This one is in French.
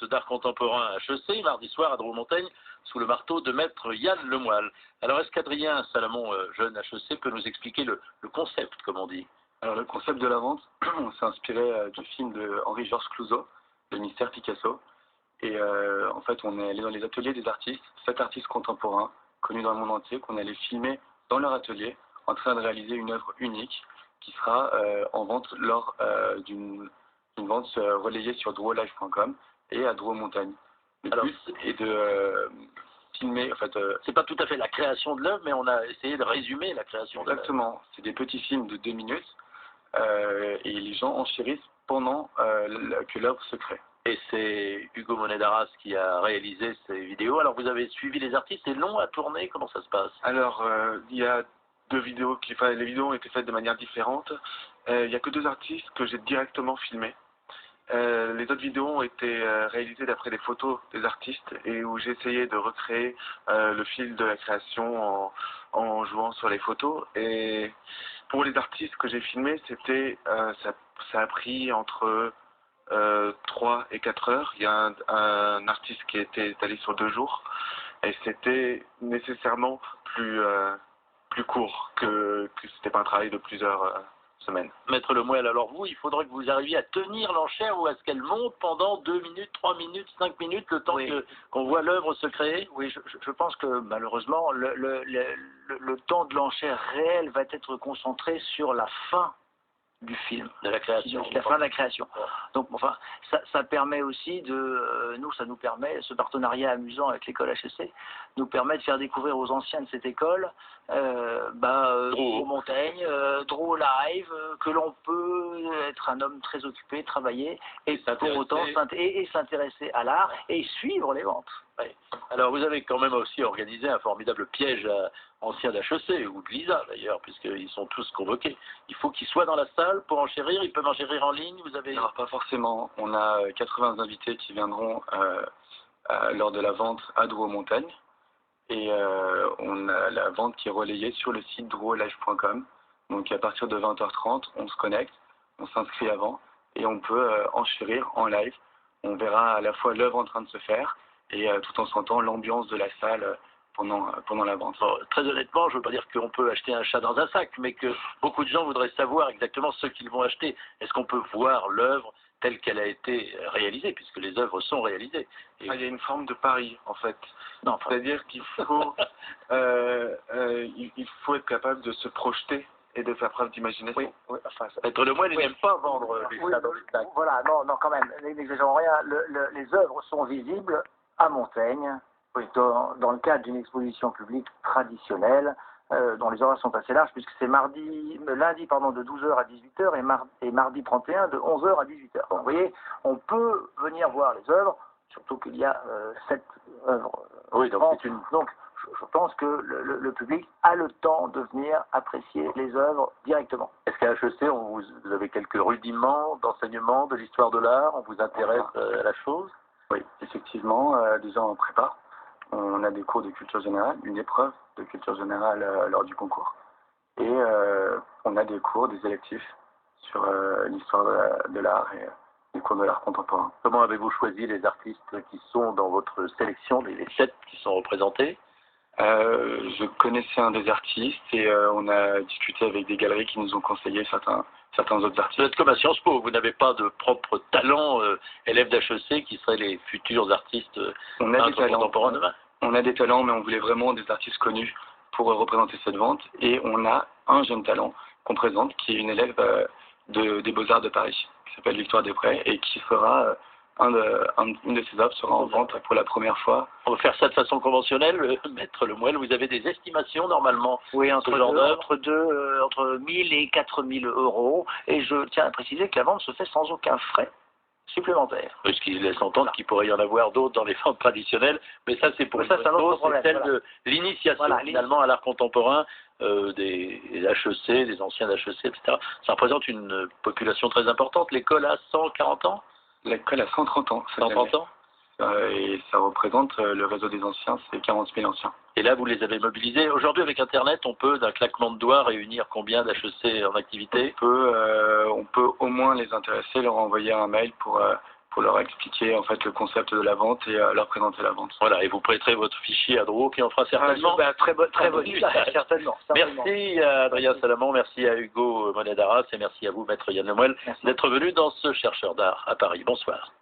vente d'art contemporain à HEC, mardi soir à Dreux-Montaigne, sous le marteau de maître Yann Lemoyle. Alors, est-ce qu'Adrien Salamon, jeune HEC, peut nous expliquer le concept, comme on dit? Alors, le concept de la vente, on s'est inspiré du film de Henri-Georges Clouzot, Le Mystère Picasso. Et en fait, on est allé dans les ateliers des artistes, 7 artistes contemporains, connus dans le monde entier, qu'on allait filmer dans leur atelier, en train de réaliser une œuvre unique qui sera en vente lors d'une vente relayée sur drôlive.com et à Dreux-Montagne. Le but est de filmer, en fait... c'est pas tout à fait la création de l'œuvre, mais on a essayé de résumer la création de l'œuvre. Exactement. C'est des petits films de 2 minutes et les gens enchérissent pendant que l'œuvre se crée. Et c'est Hugo Monet d'Arras qui a réalisé ces vidéos. Alors, vous avez suivi les artistes, c'est long à tourner, comment ça se passe? Alors, il y a 2 vidéos, les vidéos ont été faites de manière différente. Il n'y a que 2 artistes que j'ai directement filmés. Les autres vidéos ont été réalisées d'après des photos des artistes et où j'ai essayé de recréer le fil de la création en jouant sur les photos. Et pour les artistes que j'ai filmés, ça a pris entre 3 et 4 heures. Il y a un artiste qui était étalé sur 2 jours et c'était nécessairement plus court que c'était pas un travail de plusieurs semaines. Maître Lemoyle, alors vous, il faudrait que vous arriviez à tenir l'enchère ou à ce qu'elle monte pendant 2 minutes, 3 minutes, 5 minutes, le temps qu'on voit l'œuvre se créer? Oui, je pense que malheureusement, le temps de l'enchère réelle va être concentré sur la fin du film, de la création, la fin de la création. Donc, enfin, ça permet aussi ça nous permet, ce partenariat amusant avec l'école HEC, nous permet de faire découvrir aux anciens de cette école, Dreux-Montaigne, Dreux-Live, que l'on peut être un homme très occupé, travailler, et pour autant s'intéresser à l'art et suivre les ventes. Oui. Alors, vous avez quand même aussi organisé un formidable piège à anciens d'HEC, ou de l'ISA d'ailleurs, puisqu'ils sont tous convoqués. Il faut qu'ils soient dans la salle pour enchérir, ils peuvent enchérir en ligne, vous avez... Alors, pas forcément. On a 80 invités qui viendront lors de la vente à Dreux-Montagne. Et on a la vente qui est relayée sur le site drôlive.com. Donc, à partir de 20h30, on se connecte, on s'inscrit avant, et on peut enchérir en live. On verra à la fois l'œuvre en train de se faire, et tout en sentant l'ambiance de la salle pendant la vente. Bon, très honnêtement, je ne veux pas dire qu'on peut acheter un chat dans un sac, mais que beaucoup de gens voudraient savoir exactement ce qu'ils vont acheter. Est-ce qu'on peut voir l'œuvre telle qu'elle a été réalisée, puisque les œuvres sont réalisées? Il y a une forme de pari, en fait. C'est-à-dire qu'il faut, il faut être capable de se projeter et de faire preuve d'imagination. Oui. Enfin, Maître Lemoyle n'aime pas vendre les chats dans les sacs. Voilà, non, quand même, n'exagérons rien. Les œuvres sont visibles à Montaigne, dans le cadre d'une exposition publique traditionnelle, dont les horaires sont assez larges, puisque c'est lundi de 12h à 18h et mardi 31 de 11h à 18h. Donc, vous voyez, on peut venir voir les œuvres, surtout qu'il y a 7 œuvres. Oui, donc je pense que le public a le temps de venir apprécier les œuvres directement. Est-ce qu'à HEC, vous avez quelques rudiments d'enseignement de l'histoire de l'art? On vous intéresse à la chose? Oui, effectivement, déjà on prépare. On a des cours de culture générale, une épreuve de culture générale lors du concours. Et on a des cours, des électifs sur l'histoire de l'art et les cours de l'art contemporain. Comment avez-vous choisi les artistes qui sont dans votre sélection, les 7 qui sont représentés? Je connaissais un des artistes et on a discuté avec des galeries qui nous ont conseillé certains autres artistes. Vous êtes comme à Sciences Po, vous n'avez pas de propre talent élève d'HEC qui seraient les futurs artistes contemporains demain? On a des talents, mais on voulait vraiment des artistes connus pour représenter cette vente. Et on a un jeune talent qu'on présente, qui est une élève des Beaux-Arts de Paris, qui s'appelle Victoire Després, et qui fera... une de ces œuvres sera en vente pour la première fois. On va faire ça de façon conventionnelle, Maître Lemoyle, vous avez des estimations normalement? Oui, entre 1000 et 4000 euros. Et je tiens à préciser que la vente se fait sans aucun frais supplémentaire. Ce qui laisse entendre qu'il pourrait y en avoir d'autres dans les ventes traditionnelles, mais ça c'est pour c'est celle de l'initiation finalement à l'art contemporain des HEC, des anciens d'HEC, etc. Ça représente une population très importante. L'école a 140 ans? L'école a 130 ans. 130 ans? Et ça représente le réseau des anciens, c'est 40 000 anciens. Et là, vous les avez mobilisés. Aujourd'hui, avec Internet, on peut, d'un claquement de doigts, réunir combien d'HEC en activité? On peut au moins les intéresser, leur envoyer un mail pour pour leur expliquer en fait le concept de la vente et leur présenter la vente. Voilà, et vous prêterez votre fichier à Drouot qui en fera certainement. Très bonne usage, certainement. Merci à Adrien Salamon, merci à Hugo Monet d'Arras et merci à vous, Maître Yann Lemoel, d'être venu dans ce chercheur d'art à Paris. Bonsoir.